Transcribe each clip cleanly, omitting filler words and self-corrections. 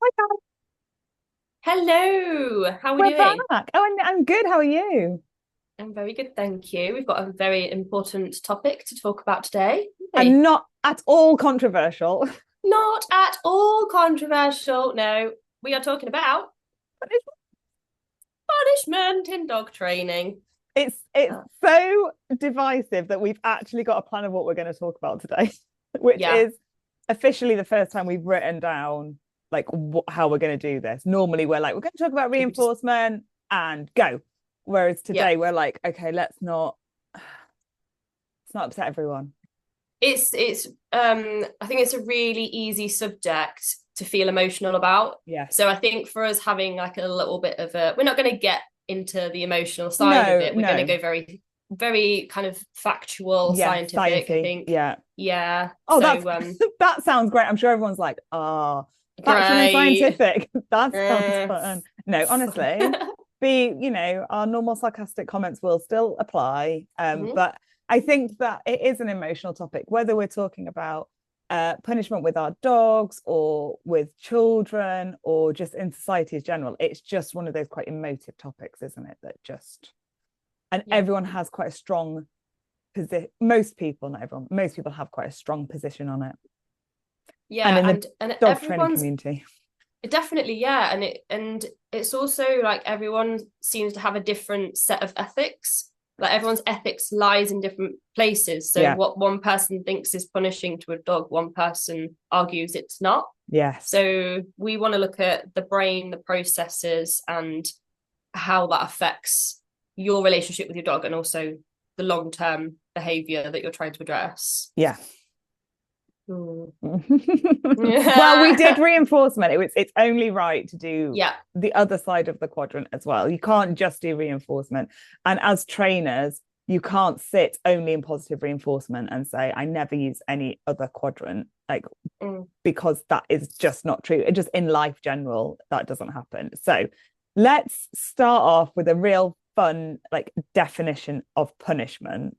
Hi guys, Hello, how are we we're doing? back. Oh, I'm good. How are you? I'm very good, thank you. We've got a very important topic to talk about today, haven't And we? not at all controversial. Not at all controversial. No, we are talking about But it's punishment in dog training. it's Uh, so divisive that we've actually got a plan of what we're going to talk about today, which yeah, is officially the first time we've written down like how we're going to do this. Normally, we're going to talk about should we just? reinforcement and go. Whereas Yeah, today we're like, okay, let's not upset everyone. it's. I think it's a really easy subject to feel emotional about. Yes. So I think for us having like a little bit of a, we're not going to get into the emotional side of No, it. We're going to no. go very kind of factual, Yeah, scientific, I sciencey. think. Yeah. Yeah. Oh, that's So that sounds great. I'm sure everyone's like, ah, factual and great. scientific. That sounds Uh, fun. No, honestly, our normal sarcastic comments will still apply. mhm. But I think that it is an emotional topic, whether we're talking about punishment with our dogs or with children or just in society as general. It's just one of those quite emotive topics, isn't it? That just and Yeah. everyone has quite a strong position. Most people, not everyone, most people have quite a strong position on it. And Yeah, in the and dog training everyone's community. definitely, yeah, and it's also like everyone seems to have a different set of ethics. Like everyone's ethics lies in different places. So Yeah. what one person thinks is punishing to a dog, one person argues it's not. Yes. So we want to look at the brain, the processes, and how that affects your relationship with your dog, and also the long-term behavior that you're trying to address. Yeah. Mm. Well, we did reinforcement. It's only right to do Yeah. the other side of the quadrant as well. You can't just do reinforcement. And as trainers, you can't sit only in positive reinforcement and say, I never use any other quadrant, like Mm. because that is just not true. It just in life general, that doesn't happen. So let's start off with a real fun like definition of punishment.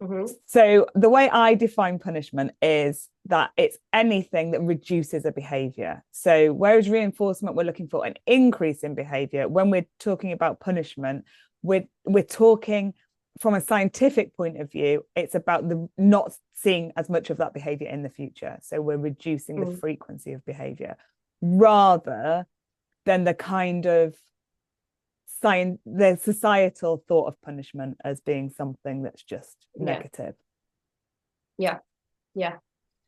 Mm-hmm. So the way I define punishment is that it's anything that reduces a behavior. So whereas reinforcement, we're looking for an increase in behavior. When we're talking about punishment, we're talking from a scientific point of view, it's about the not seeing as much of that behavior in the future. So we're reducing the Mm. frequency of behavior rather than the kind of the societal thought of punishment as being something that's just Yeah. negative. Yeah. Yeah.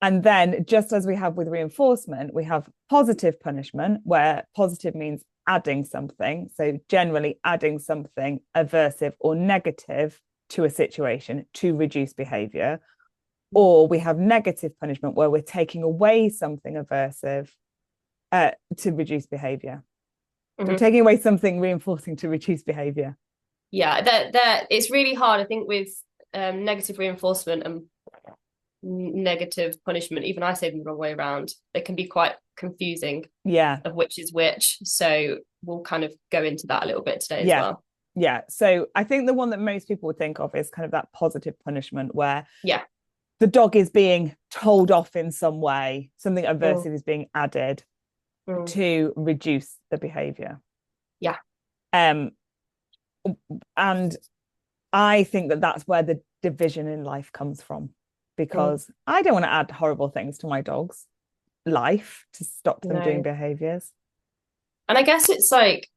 And then, just as we have with reinforcement, we have positive punishment, where positive means adding something. So, generally, adding something aversive or negative to a situation to reduce behavior. Or we have negative punishment, where we're taking away something aversive to reduce behavior. So, Mm-hmm. taking away something reinforcing to reduce behavior. Yeah, that it's really hard, I think, with negative reinforcement and negative punishment. Even I say them the wrong way around. They can be quite confusing Yeah. of which is which. So we'll kind of go into that a little bit today as Yeah. well. Yeah. So, I think the one that most people would think of is kind of that positive punishment where Yeah. the dog is being told off in some way, something Mm, aversive is being added mm, to reduce the behavior. yeah. Um, and I think that that's where the division in life comes from Mm, because I don't want to add horrible things to my dog's life to stop them doing no. behaviors. And I guess it's like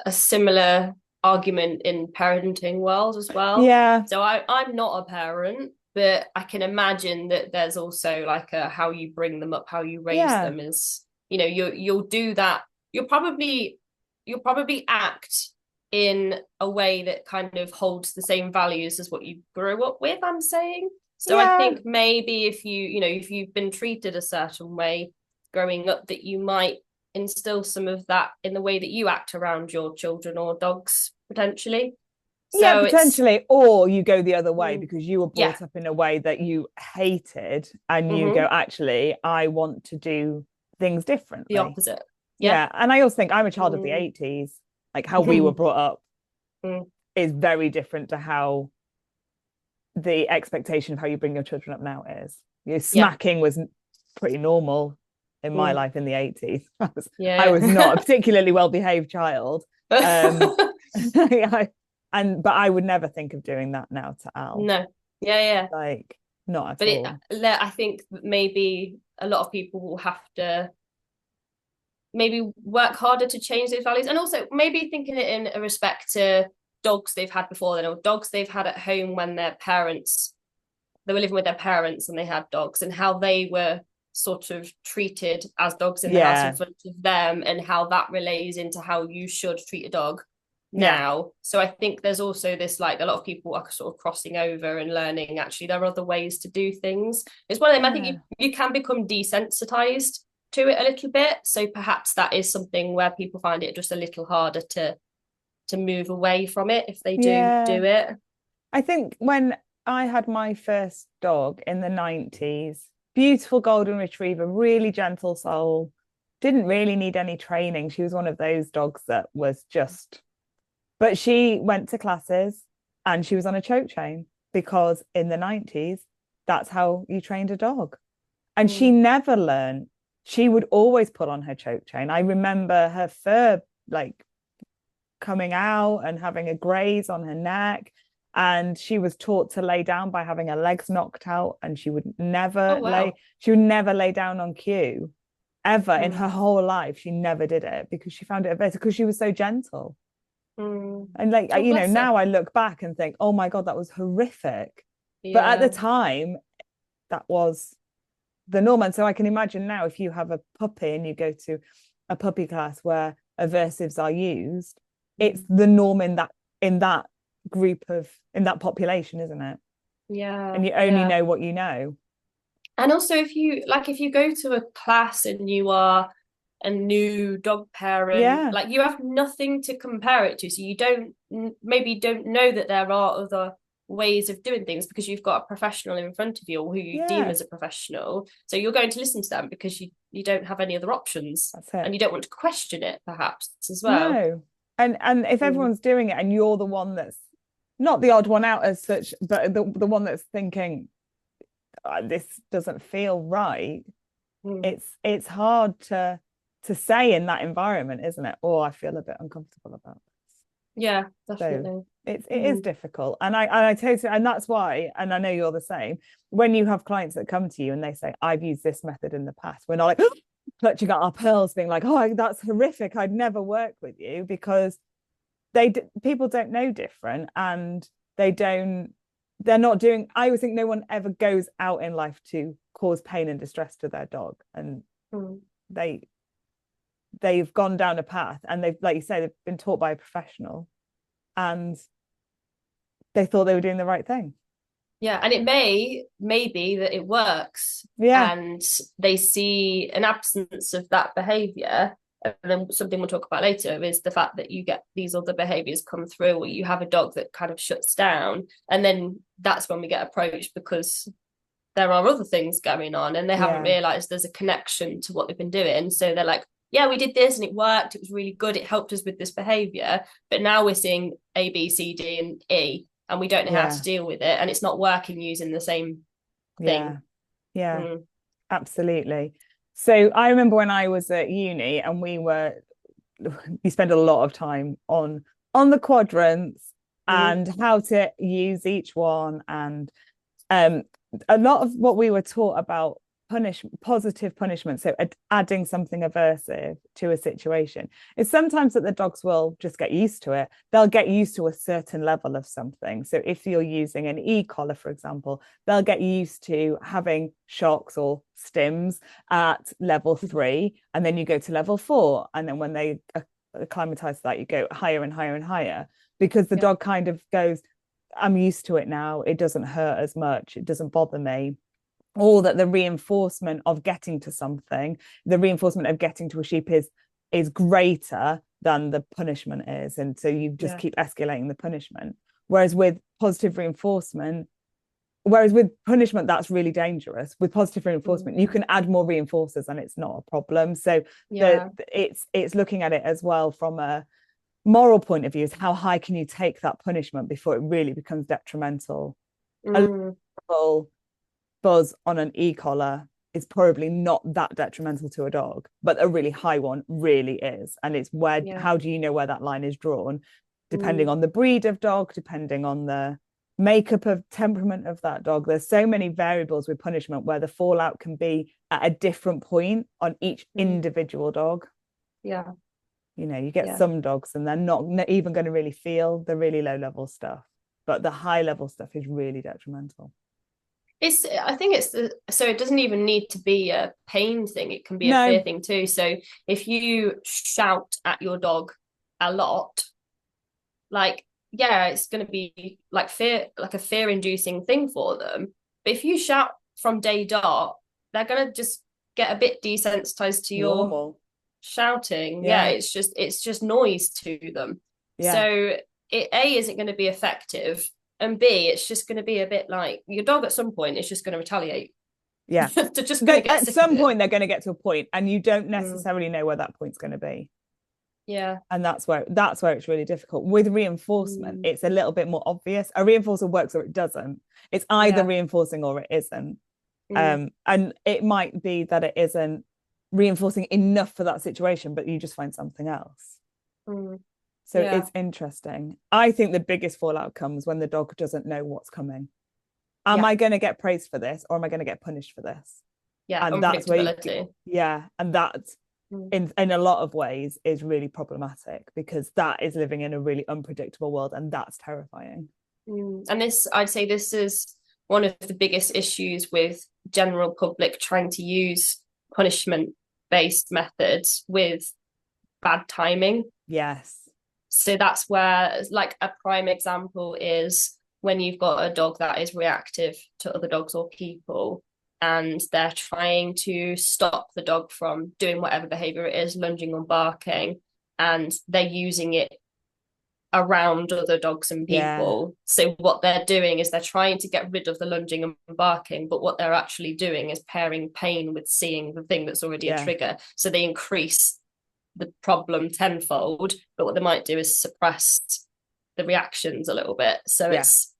a similar argument in parenting world as well. Yeah. So I'm not a parent, but I can imagine that there's also like a how you bring them up, how you raise Yeah. them is, you'll do that. You'll probably act in a way that kind of holds the same values as what you grew up with, I'm saying. So I Yeah. think maybe if you've been treated a certain way growing up, that you might instill some of that in the way that you act around your children or dogs potentially. Yeah, So it's potentially. Or you go the other way mm, because you were yeah, brought up in a way that you hated and you go, mm-hmm, actually, I want to do things the differently. opposite. Yeah. Yeah. And I also think I'm a child of the Mm. 80s. Like how we were brought up Mm. is very different to how the expectation of how you bring your children up now is. Yeah. Smacking was pretty normal in my life in the 80s. Yeah. I was not a particularly well-behaved child. But I would never think of doing that now to Al. No. Yeah. Like, not at But all. I think maybe a lot of people will have to maybe work harder to change those values, and also maybe thinking it in a respect to dogs they've had before then, or dogs they've had at home when they were living with their parents and they had dogs, and how they were sort of treated as dogs in the house in front of them, and how that relays into how you should treat a dog now. So I think there's also this, like, a lot of people are sort of crossing over and learning actually there are other ways to do things. It's one of them. I think you can become desensitized to it a little bit, so perhaps that is something where people find it just a little harder to move away from it if they do it. I think when I had my first dog in the 90s, beautiful golden retriever, really gentle soul, didn't really need any training. She was one of those dogs that was just, but she went to classes and she was on a choke chain, because in the 90s that's how you trained a dog. And she never learned. She would always put on her choke chain. I remember her fur like coming out and having a graze on her neck, and she was taught to lay down by having her legs knocked out, and she would never lay down on cue ever in her whole life. She never did it because she found it aversive, because she was so gentle. And like, you know, now I look back and think, oh my God, that was horrific. But at the time that was the norm. And so I can imagine now, if you have a puppy and you go to a puppy class where aversives are used, it's the norm in that group in that population, isn't it? And you only know what you know. And also, if you go to a class and you are a new dog parent, like, you have nothing to compare it to, so you don't know that there are other ways of doing things, because you've got a professional in front of you, or who you deem as a professional, so you're going to listen to them because you don't have any other options. That's it. And you don't want to question it perhaps as well. No. And if everyone's doing it and you're the one that's not the odd one out as such, but the one that's thinking, this doesn't feel right, it's hard to say in that environment, isn't it? Oh, I feel a bit uncomfortable about this. Yeah, definitely. So it is difficult. And I totally, and that's why, and I know you're the same, when you have clients that come to you and they say, I've used this method in the past, we're not like clutching at our pearls being like, oh, that's horrific, I'd never work with you, because people don't know different, and they're not doing, I always think no one ever goes out in life to cause pain and distress to their dog, and they've gone down a path, and they've, like you say, they've been taught by a professional, and they thought they were doing the right thing. And it may be that it works, and they see an absence of that behavior. And then something we'll talk about later is the fact that you get these other behaviors come through, or you have a dog that kind of shuts down, and then that's when we get approached, because there are other things going on and they haven't realized there's a connection to what they've been doing. So they're like, yeah, we did this and it worked, it was really good, it helped us with this behavior, but now we're seeing A, B, C, D and E, and we don't know how to deal with it, and it's not working using the same thing. Absolutely. So I remember when I was at uni, and we spent a lot of time on the quadrants and how to use each one, and a lot of what we were taught about positive punishment, so adding something aversive to a situation, is sometimes that the dogs will just get used to it. They'll get used to a certain level of something. So if you're using an e-collar, for example, they'll get used to having shocks or stims at level 3, and then you go to level 4, and then when they acclimatize to that, you go higher and higher and higher, because the dog kind of goes, I'm used to it now, it doesn't hurt as much, it doesn't bother me. Or that the reinforcement of getting to something, the reinforcement of getting to a sheep is greater than the punishment is, and so you just keep escalating the punishment. Whereas with punishment, that's really dangerous. With positive reinforcement, you can add more reinforcers and it's not a problem. So it's looking at it as well from a moral point of view, is how high can you take that punishment before it really becomes detrimental. A little buzz on an e-collar is probably not that detrimental to a dog, but a really high one really is. And it's where, how do you know where that line is drawn? Depending on the breed of dog, depending on the makeup of temperament of that dog. There's so many variables with punishment where the fallout can be at a different point on each individual dog. Yeah. You know, you get some dogs and they're not even going to really feel the really low level stuff, but the high level stuff is really detrimental. I think so it doesn't even need to be a pain thing. It can be a fear thing too. So if you shout at your dog a lot, like, it's going to be like a fear inducing thing for them. But if you shout from day dot, they're going to just get a bit desensitized to your shouting. It's just noise to them. So it isn't going to be effective. And B, it's just going to be a bit like your dog at some point is just going to retaliate. At some point, they're going to get to a point, and you don't necessarily know where that point's going to be. Yeah. And that's where it's really difficult. With reinforcement, it's a little bit more obvious. A reinforcer works or it doesn't. It's either reinforcing or it isn't. And it might be that it isn't reinforcing enough for that situation, but you just find something else. So it's interesting. I think the biggest fallout comes when the dog doesn't know what's coming. Am I going to get praised for this, or am I going to get punished for this? And that's where and that's in a lot of ways is really problematic, because that is living in a really unpredictable world, and that's terrifying. And I'd say this is one of the biggest issues with general public trying to use punishment-based methods with bad timing. Yes. So that's where, like, a prime example is when you've got a dog that is reactive to other dogs or people, and they're trying to stop the dog from doing whatever behavior it is, lunging or barking, and they're using it around other dogs and people. So what they're doing is they're trying to get rid of the lunging and barking, but what they're actually doing is pairing pain with seeing the thing that's already a trigger. So they increase the problem tenfold, but what they might do is suppress the reactions a little bit. So it's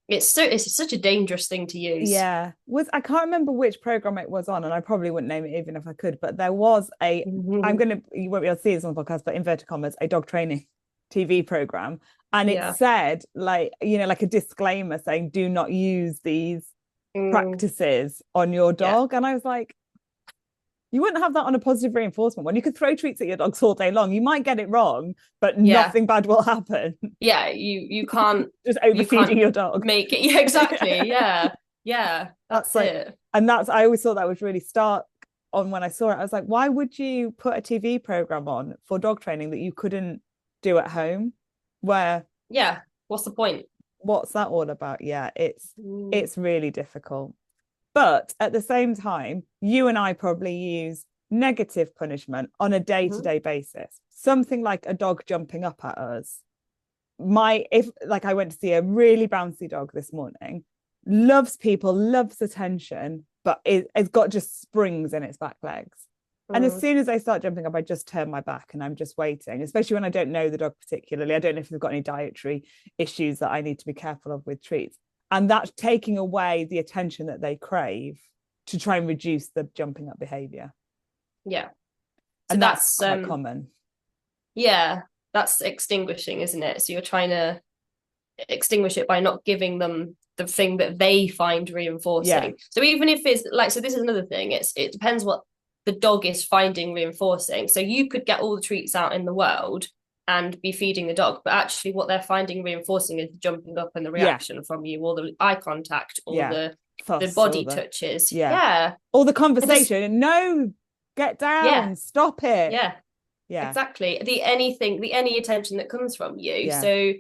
such a dangerous thing to use. I can't remember which program it was on, and I probably wouldn't name it even if I could, but there was you won't be able to see this on the podcast, but inverted commas, a dog training TV program, and it said, like, you know, like a disclaimer saying do not use these practices on your dog. And I was like, you wouldn't have that on a positive reinforcement one. You could throw treats at your dogs all day long. You might get it wrong, but nothing bad will happen. You can't just overfeeding your dog. Make it. Exactly. That's it. And I always thought that was really stark on when I saw it. I was like, why would you put a TV program on for dog training that you couldn't do at home? What's the point? What's that all about? It's really difficult. But at the same time, you and I probably use negative punishment on a day-to-day basis. Something like a dog jumping up at us. I went to see a really bouncy dog this morning, loves people, loves attention, but it's got just springs in its back legs. And as soon as they start jumping up, I just turn my back and I'm just waiting, especially when I don't know the dog particularly. I don't know if they've got any dietary issues that I need to be careful of with treats. And that's taking away the attention that they crave to try and reduce the jumping up behavior. So and that's quite common. That's extinguishing, isn't it? So you're trying to extinguish it by not giving them the thing that they find reinforcing. So even if it's like, so this is another thing, it depends what the dog is finding reinforcing. So you could get all the treats out in the world and be feeding the dog, but actually what they're finding reinforcing is the jumping up and the reaction from you, or the eye contact, or the body touches, or the conversation. No, get down, stop it. Exactly. The any attention that comes from you. So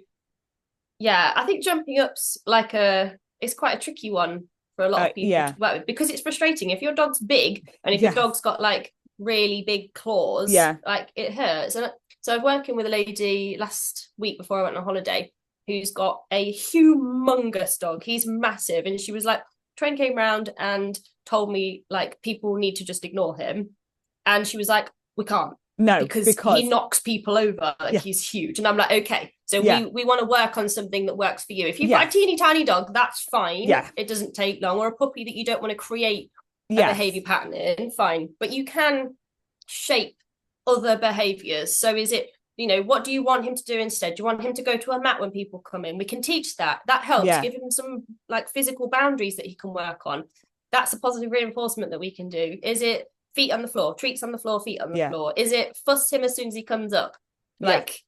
I think jumping up's it's quite a tricky one for a lot of people to work with, because it's frustrating if your dog's big and if your dog's got like really big claws, like it hurts. And so I was working with a lady last week before I went on holiday who's got a humongous dog. He's massive. And she was like, train came round and told me, like, people need to just ignore him. And she was like, we can't. No, because he knocks people over. He's huge. And I'm like, okay, so we want to work on something that works for you. If you've got a teeny tiny dog, that's fine. It doesn't take long. Or a puppy that you don't want to create behavior pattern in, fine. But you can shape other behaviors. So is it, what do you want him to do instead? Do you want him to go to a mat when people come in? We can teach that. That helps. Give him some like physical boundaries that he can work on. That's a positive reinforcement that we can do. Is it feet on the floor, treats on the floor, feet on the floor? Is it fuss him as soon as he comes up? Like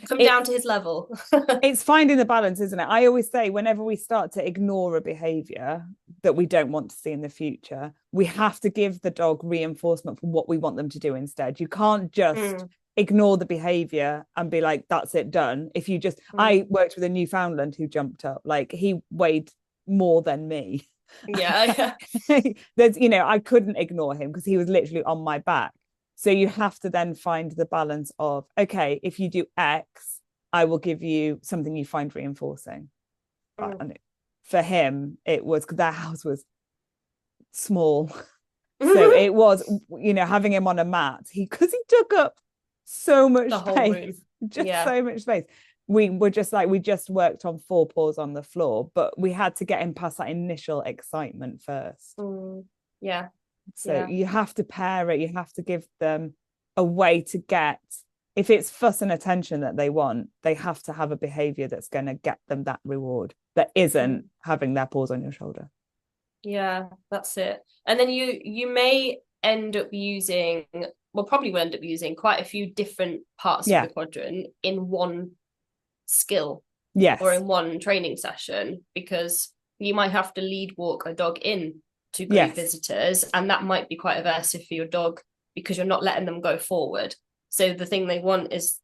come down to his level. It's finding the balance, isn't it? I always say whenever we start to ignore a behavior that we don't want to see in the future, we have to give the dog reinforcement for what we want them to do instead. You can't just ignore the behavior and be like, that's it, done. If you just I worked with a Newfoundland who jumped up, like he weighed more than me. There's I couldn't ignore him because he was literally on my back. So you have to then find the balance of, okay, if you do X, I will give you something you find reinforcing. And for him, it was, their house was small. So it was, having him on a mat, because he took up so much space, so much space. We were just like, we just worked on 4 paws on the floor, but we had to get him past that initial excitement first. So you have to pair it. You have to give them a way to get, if it's fuss and attention that they want, they have to have a behavior that's going to get them that reward that isn't having their paws on your shoulder. Yeah, that's it. And then you may end up using, probably will end up using quite a few different parts of the quadrant in one skill. Or in one training session, because you might have to lead walk a dog in to greet visitors, and that might be quite aversive for your dog because you're not letting them go forward. So the thing they want is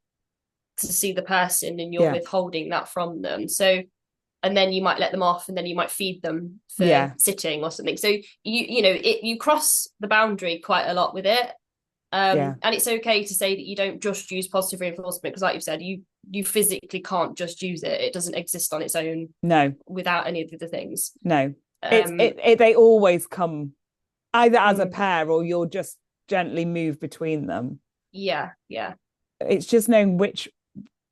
to see the person, and you're withholding that from them. So, and then you might let them off, and then you might feed them for sitting or something. So you cross the boundary quite a lot with it. And it's okay to say that you don't just use positive reinforcement, because like you've said, you physically can't just use it. It doesn't exist on its own. No. Without any of the things. No. They always come either as a pair, or you'll just gently move between them. It's just knowing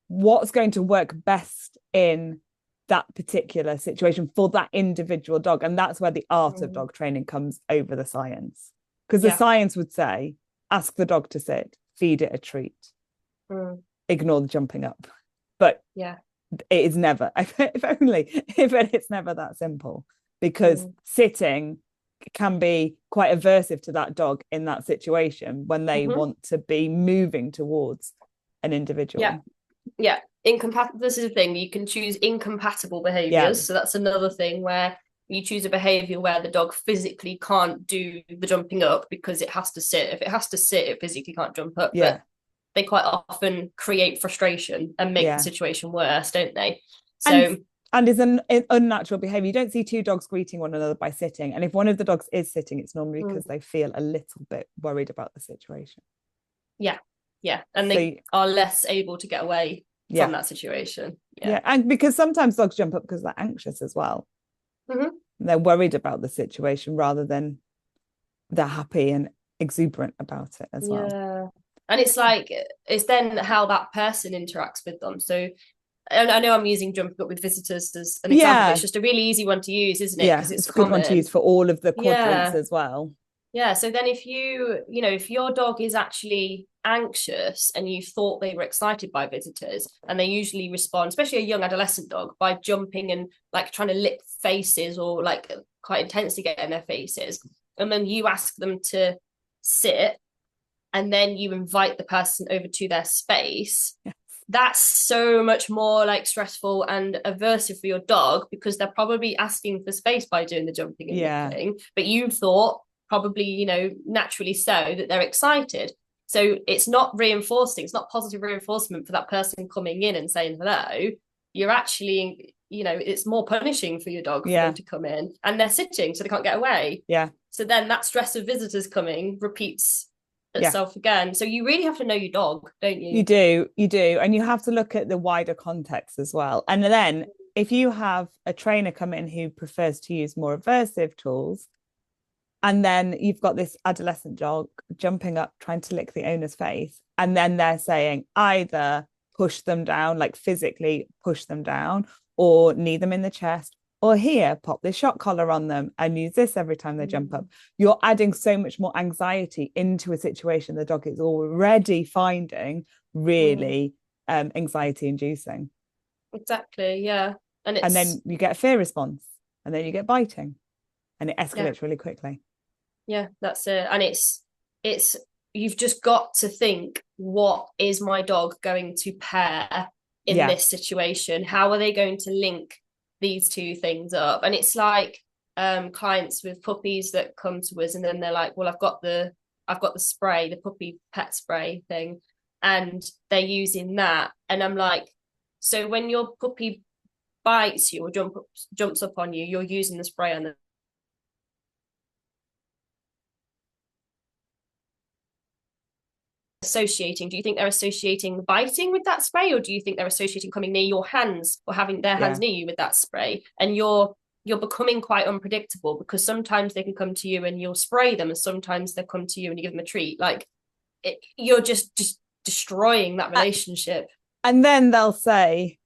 what's going to work best in that particular situation for that individual dog, and that's where the art of dog training comes over the science, because the science would say ask the dog to sit, feed it a treat, ignore the jumping up, but it is never if it's never that simple. Because sitting can be quite aversive to that dog in that situation when they want to be moving towards an individual. This is the thing, you can choose incompatible behaviors. So that's another thing where you choose a behavior where the dog physically can't do the jumping up because it has to sit. If it has to sit, it physically can't jump up. But they quite often create frustration and make the situation worse, don't they? So and is an unnatural behavior. You don't see 2 dogs greeting one another by sitting. And if one of the dogs is sitting, it's normally because they feel a little bit worried about the situation. And they are less able to get away from that situation. And because sometimes dogs jump up because they're anxious as well. They're worried about the situation rather than they're happy and exuberant about it as well. And it's then how that person interacts with them. So I know I'm using jumping up with visitors as an example. It's just a really easy one to use, isn't it? Because it's a good one to use for all of the quadrants as well. So then if if your dog is actually anxious and you thought they were excited by visitors, and they usually respond, especially a young adolescent dog, by jumping and like trying to lick faces or like quite intensely get in their faces, and then you ask them to sit, and then you invite the person over to their space, that's so much more like stressful and aversive for your dog, because they're probably asking for space by doing the jumping and licking, but you thought probably naturally so that they're excited. So it's not reinforcing, it's not positive reinforcement for that person coming in and saying hello. You're actually it's more punishing for your dog for them to come in, and they're sitting so they can't get away. So then that stress of visitors coming repeats itself again. So you really have to know your dog, don't you? You do, and you have to look at the wider context as well. And then if you have a trainer come in who prefers to use more aversive tools, and then you've got this adolescent dog jumping up trying to lick the owner's face, and then they're saying either push them down, like physically push them down, or knee them in the chest, or here, pop this shock collar on them and use this every time they jump up. You're adding so much more anxiety into a situation the dog is already finding really anxiety inducing. Exactly, yeah. And then you get a fear response, and then you get biting, and it escalates really quickly. Yeah, that's it. And it's you've just got to think, what is my dog going to pair in this situation? How are they going to link these two things up? And it's like clients with puppies that come to us, and then they're like, well, I've got the spray, the puppy pet spray thing, and they're using that. And I'm like, so when your puppy bites you or jumps up on you, you're using the spray on them. Associating, do you think they're associating biting with that spray, or do you think they're associating coming near your hands or having their hands near you with that spray? And you're becoming quite unpredictable, because sometimes they can come to you and you'll spray them, and sometimes they'll come to you and you give them a treat. Like you're just destroying that relationship. And then they'll say,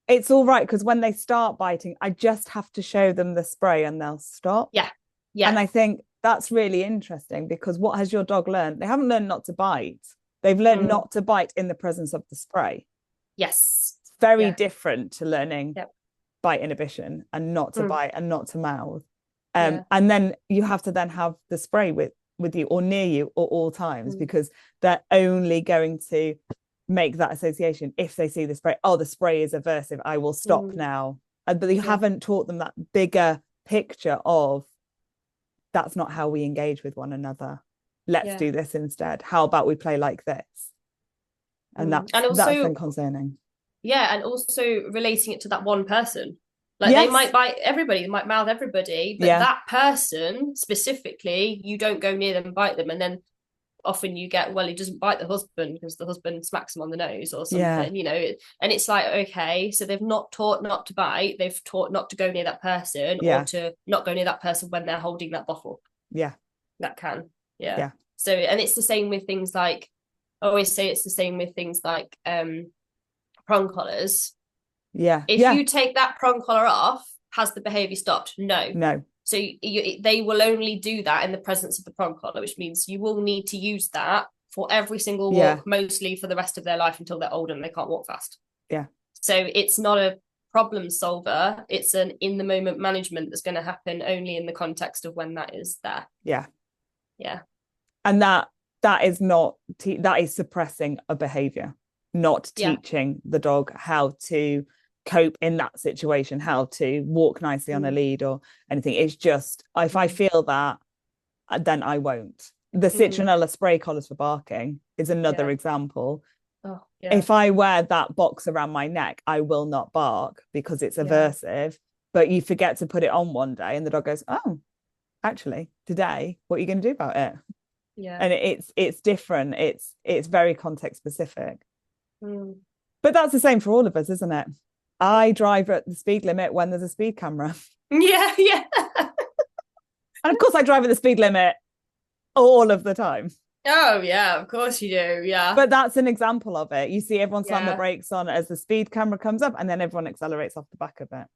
it's all right, because when they start biting, I just have to show them the spray and they'll stop. Yeah. And I think that's really interesting, because what has your dog learned? They haven't learned not to bite. They've learned not to bite in the presence of the spray. Yes. It's very different to learning bite inhibition and not to bite and not to mouth. And then you have to then have the spray with you or near you at all times, because they're only going to make that association if they see the spray. Oh, the spray is aversive, I will stop now. But you haven't taught them that bigger picture of, that's not how we engage with one another. Let's do this instead. How about we play like this? And that's been concerning. Yeah, and also relating it to that one person. Like they might bite everybody, they might mouth everybody, but that person specifically, you don't go near them and bite them. And then often you get, well, he doesn't bite the husband because the husband smacks him on the nose or something, you know. And it's like, okay, so they've not taught not to bite, they've taught not to go near that person, or to not go near that person when they're holding that bottle, that can. So, and it's the same with things like, I always say it's the same with things like prong collars. If you take that prong collar off, has the behavior stopped? No. So they will only do that in the presence of the prong collar, which means you will need to use that for every single walk, mostly for the rest of their life until they're older and they can't walk fast. So it's not a problem solver, it's an in the moment management that's going to happen only in the context of when that is there. And that is not that is suppressing a behavior, not teaching the dog how to cope in that situation, how to walk nicely on a lead or anything. It's just, if I feel that, then I won't. The citronella spray collars for barking is another example. If I wear that box around my neck, I will not bark because it's aversive. But you forget to put it on one day and the dog goes, oh, actually today, what are you going to do about it? And it's different. It's very context specific. But that's the same for all of us, isn't it? I drive at the speed limit when there's a speed camera. And of course I drive at the speed limit all of the time. Oh yeah, of course you do. But that's an example of it. You see everyone slam the brakes on as the speed camera comes up, and then everyone accelerates off the back of it.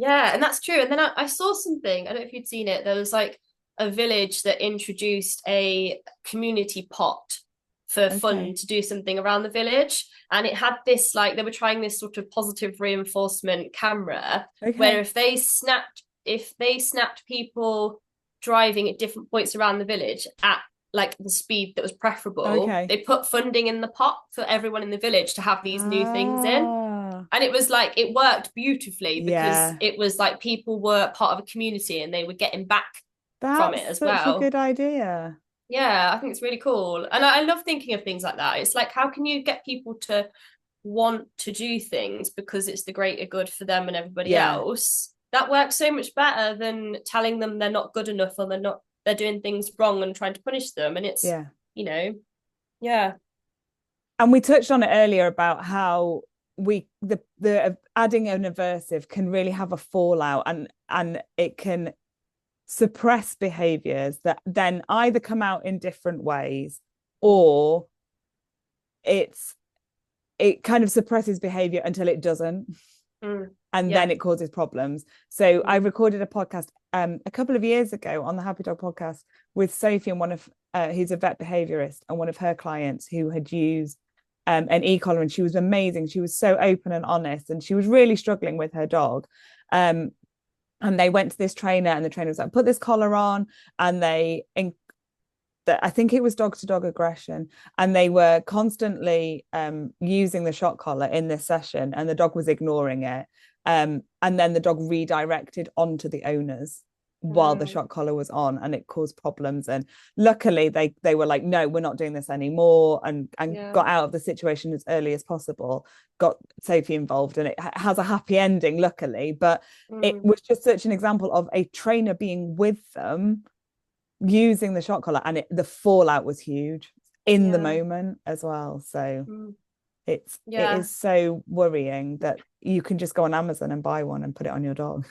And that's true. And then I saw something, I don't know if you'd seen it, there was like a village that introduced a community pot for fun to do something around the village, and it had this, like, they were trying this sort of positive reinforcement camera where if they snapped people driving at different points around the village at like the speed that was preferable, they put funding in the pot for everyone in the village to have these new things in. And it was like, it worked beautifully because it was like people were part of a community and they were getting back from it as well. That's such a good idea. I think it's really cool. And I love thinking of things like that. It's like, how can you get people to want to do things because it's the greater good for them and everybody else? That works so much better than telling them they're not good enough or they're doing things wrong and trying to punish them. And it's you know, and we touched on it earlier about how the adding an aversive can really have a fallout, and it can suppress behaviors that then either come out in different ways, or it kind of suppresses behavior until it doesn't. and then it causes problems. So I recorded a podcast a couple of years ago on the Happy Dog podcast with Sophie, and one of who's a vet behaviorist, and one of her clients who had used an e-collar, and she was amazing. She was so open and honest, and she was really struggling with her dog. And they went to this trainer, and the trainer was like, put this collar on, and I think it was dog to dog aggression, and they were constantly using the shock collar in this session, and the dog was ignoring it. And then the dog redirected onto the owners while the shock collar was on, and it caused problems. And luckily they were like, no, we're not doing this anymore, and got out of the situation as early as possible, got Sophie involved, and it has a happy ending, luckily. But it was just such an example of a trainer being with them using the shock collar, and the fallout was huge in the moment as well. So it is so worrying that you can just go on Amazon and buy one and put it on your dog.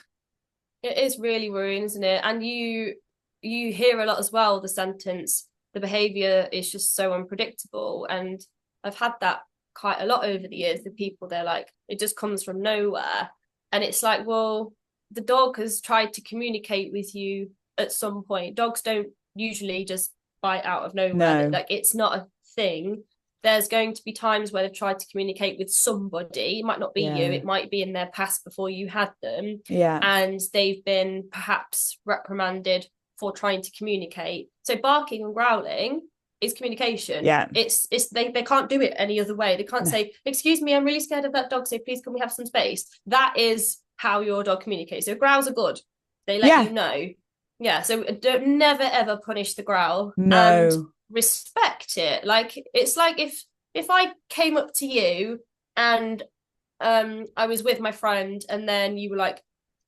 It is really worrying, isn't it? And you hear a lot as well, the sentence, the behavior is just so unpredictable. And I've had that quite a lot over the years. The people, they're like, it just comes from nowhere. And it's like, well, the dog has tried to communicate with you at some point. Dogs don't usually just bite out of nowhere. Like, it's not a thing. There's going to be times where they've tried to communicate with somebody. It might not be you, it might be in their past before you had them. And they've been perhaps reprimanded for trying to communicate. So barking and growling is communication. It's they can't do it any other way. They can't say, excuse me, I'm really scared of that dog, so please can we have some space? That is how your dog communicates. So growls are good. They let you know. So don't never ever punish the growl. And respect it. Like, it's like if I came up to you and I was with my friend, and then you were like,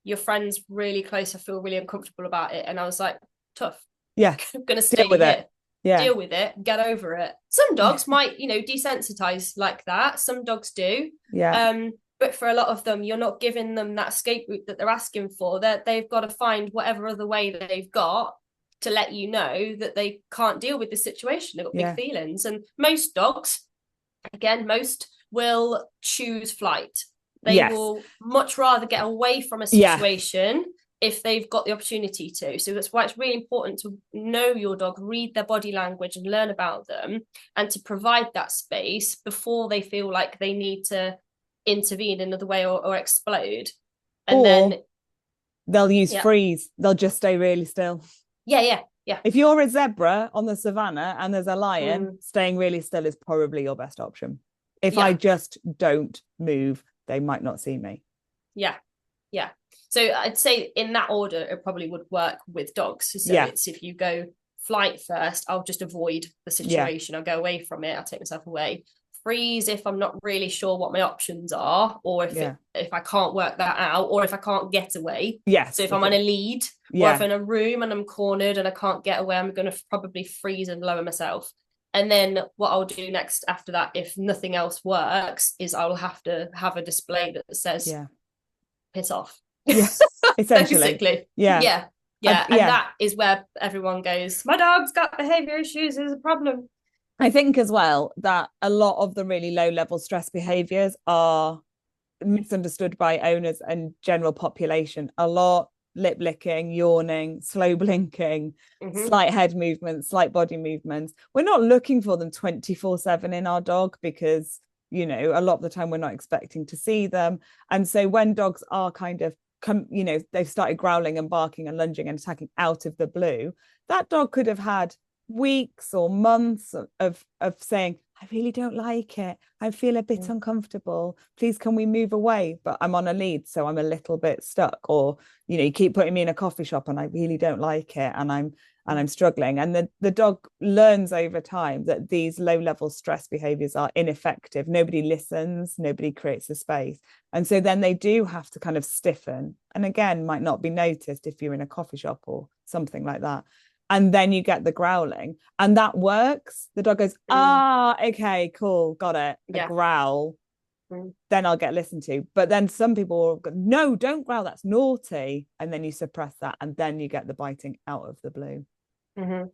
your friend's really close, I feel really uncomfortable about it, and I was like, tough, I'm gonna stay here, deal with it, get over it. Some dogs might, desensitize like that. Some dogs do, but for a lot of them, you're not giving them that escape route that they're asking for. They've got to find whatever other way that they've got to let you know that they can't deal with the situation. They've got big feelings. And most dogs, again, will choose flight. They will much rather get away from a situation if they've got the opportunity to. So that's why it's really important to know your dog, read their body language and learn about them, and to provide that space before they feel like they need to intervene in another way or explode. And then they'll use freeze. They'll just stay really still. Yeah. If you're a zebra on the savannah and there's a lion, staying really still is probably your best option. If I just don't move, they might not see me. Yeah. So I'd say in that order, it probably would work with dogs. So it's, if you go flight first, I'll just avoid the situation. I'll go away from it. I'll take myself away. Freeze if I'm not really sure what my options are, or if I can't work that out, or if I can't get away. So if I'm on a lead, or if I'm in a room and I'm cornered and I can't get away, I'm going to probably freeze and lower myself. And then what I'll do next after that, if nothing else works, is I'll have to have a display that says piss off. Essentially. Basically. And that is where everyone goes, my dog's got behavior issues, there's a problem. I think as well that a lot of the really low level stress behaviors are misunderstood by owners and general population. A lot lip licking, yawning, slow blinking, slight head movements, slight body movements. We're not looking for them 24/7 in our dog, because a lot of the time we're not expecting to see them. And so when dogs are kind of they've started growling and barking and lunging and attacking out of the blue, that dog could have had weeks or months of saying, I really don't like it, I feel a bit uncomfortable, please can we move away, but I'm on a lead, so I'm a little bit stuck. Or you keep putting me in a coffee shop and I really don't like it, and I'm struggling. And the dog learns over time that these low level stress behaviors are ineffective. Nobody listens, nobody creates a space, and so then they do have to kind of stiffen, and again might not be noticed if you're in a coffee shop or something like that. And then you get the growling, and that works. The dog goes, okay, cool, got it. A growl, then I'll get listened to. But then some people will go, no, don't growl, that's naughty. And then you suppress that, and then you get the biting out of the blue. And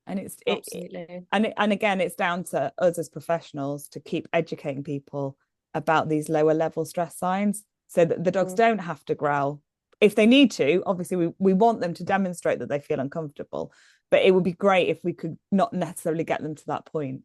it's and again, it's down to us as professionals to keep educating people about these lower level stress signs. so that the dogs don't have to growl. If they need to, obviously we want them to demonstrate that they feel uncomfortable, but it would be great if we could not necessarily get them to that point.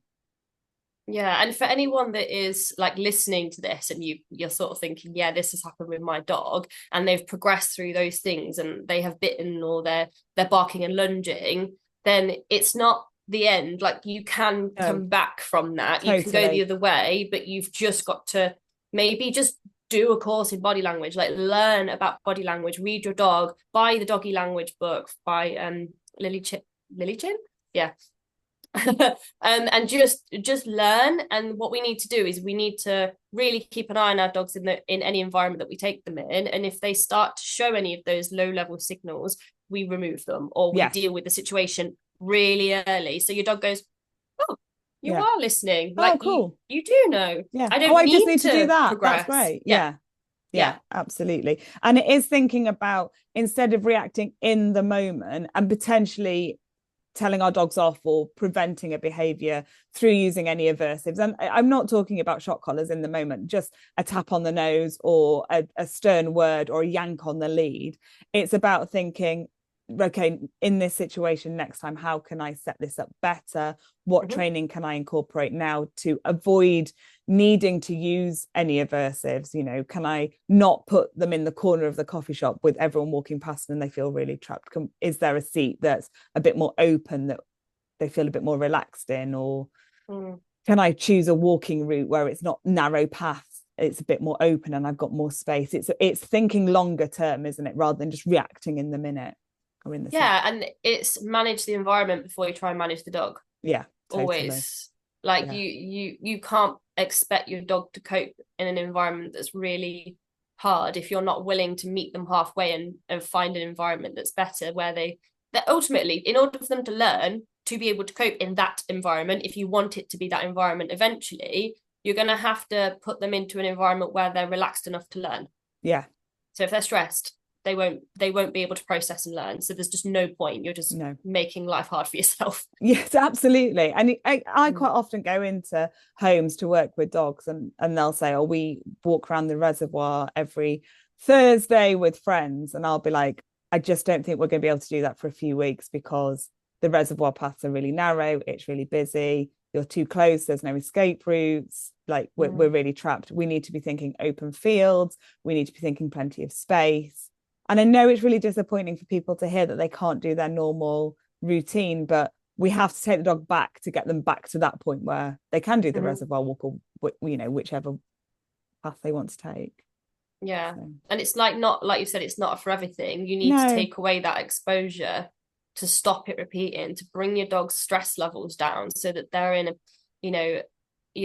Yeah, and for anyone that is like listening to this and you're sort of thinking, yeah, this has happened with my dog, and they've progressed through those things and they have bitten or they're barking and lunging, then it's not the end. Like, you can come back from that. Totally. You can go the other way, but you've just got to maybe just do a course in body language, like learn about body language, read your dog, buy the doggy language book by Lily Chin, yeah. And just learn. And what we need to do is we need to really keep an eye on our dogs in any environment that we take them in, and if they start to show any of those low level signals, we remove them, or we deal with the situation really early, so your dog goes, oh, you are listening, like, cool, you do know. I just need to do that progress. That's great. Yeah, absolutely. And it is thinking about, instead of reacting in the moment and potentially telling our dogs off or preventing a behavior through using any aversives. And I'm not talking about shock collars in the moment, just a tap on the nose or a stern word or a yank on the lead. It's about thinking, okay, in this situation next time, how can I set this up better? What training can I incorporate now to avoid needing to use any aversives? You know, can I not put them in the corner of the coffee shop with everyone walking past and they feel really trapped? Is there a seat that's a bit more open that they feel a bit more relaxed in? Or can I choose a walking route where it's not narrow paths, it's a bit more open and I've got more space? It's thinking longer term, isn't it, rather than just reacting in the minute. And it's manage the environment before you try and manage the dog. Totally. Always. Like, you can't expect your dog to cope in an environment that's really hard if you're not willing to meet them halfway and find an environment that's better, where that ultimately, in order for them to learn to be able to cope in that environment, if you want it to be that environment eventually, you're going to have to put them into an environment where they're relaxed enough to learn. So if they're stressed, they won't be able to process and learn. So there's just no point. You're just making life hard for yourself. Yes, absolutely. And I quite often go into homes to work with dogs, and they'll say, oh, we walk around the reservoir every Thursday with friends. And I'll be like, I just don't think we're going to be able to do that for a few weeks, because the reservoir paths are really narrow. It's really busy. You're too close. There's no escape routes. Like, we're really trapped. We need to be thinking open fields. We need to be thinking plenty of space. And I know it's really disappointing for people to hear that they can't do their normal routine, but we have to take the dog back to get them back to that point where they can do the reservoir walk, or, you know, whichever path they want to take. And it's not like you said, it's not a forever thing. You need to take away that exposure to stop it repeating, to bring your dog's stress levels down, so that they're in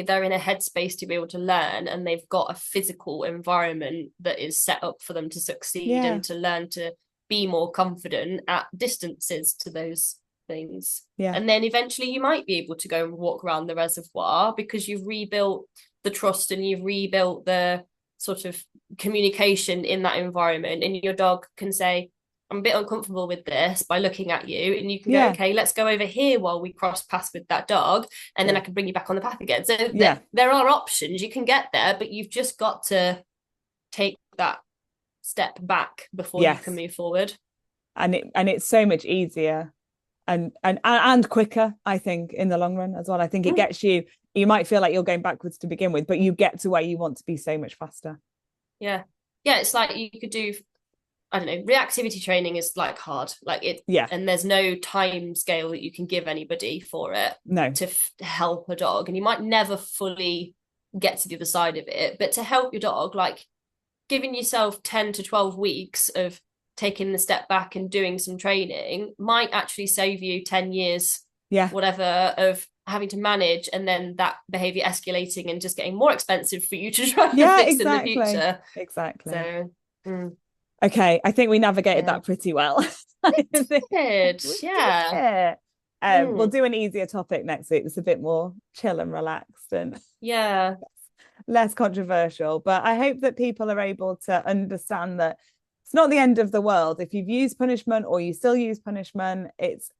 they're in a headspace to be able to learn, and they've got a physical environment that is set up for them to succeed and to learn to be more confident at distances to those things. And then eventually you might be able to go and walk around the reservoir, because you've rebuilt the trust and you've rebuilt the sort of communication in that environment, and your dog can say, I'm a bit uncomfortable with this, by looking at you, and you can go, okay, let's go over here while we cross paths with that dog, and then I can bring you back on the path again. So there are options, you can get there, but you've just got to take that step back before you can move forward. And it's so much easier and quicker, I think, in the long run as well. I think it gets you might feel like you're going backwards to begin with, but you get to where you want to be so much faster. It's like you could do, I don't know, reactivity training is like hard, like it, and there's no time scale that you can give anybody for it to help a dog, and you might never fully get to the other side of it, but to help your dog, like giving yourself 10 to 12 weeks of taking the step back and doing some training might actually save you 10 years whatever of having to manage, and then that behavior escalating and just getting more expensive for you to try and fix in the future. So okay, I think we navigated that pretty well. We'll do an easier topic next week. It's a bit more chill and relaxed and less controversial. But I hope that people are able to understand that it's not the end of the world if you've used punishment or you still use punishment.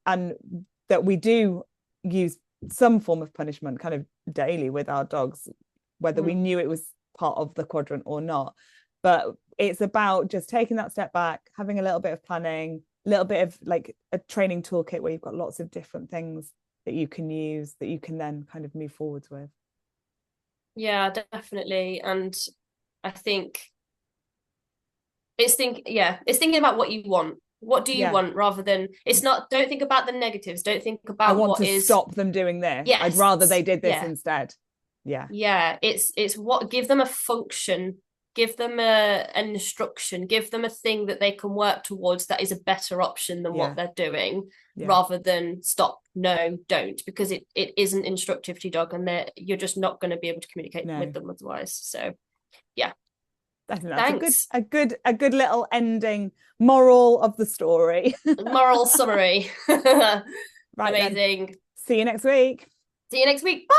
And that we do use some form of punishment kind of daily with our dogs, whether we knew it was part of the quadrant or not. But it's about just taking that step back, having a little bit of planning, a little bit of like a training toolkit where you've got lots of different things that you can use that you can then kind of move forwards with. Yeah, definitely. And I think it's thinking about what you want. What do you want, rather than, it's not, don't think about the negatives. Don't think about I want to stop them doing this. Yes, I'd rather they did this instead. Yeah. It's what, give them a function, give them an instruction, give them a thing that they can work towards that is a better option than what they're doing, rather than stop, no, don't, because it isn't instructive to your dog, and you're just not going to be able to communicate with them otherwise. So yeah. I think that's a good little ending moral of the story. Moral summary. Right, amazing. Then. See you next week. See you next week. Bye.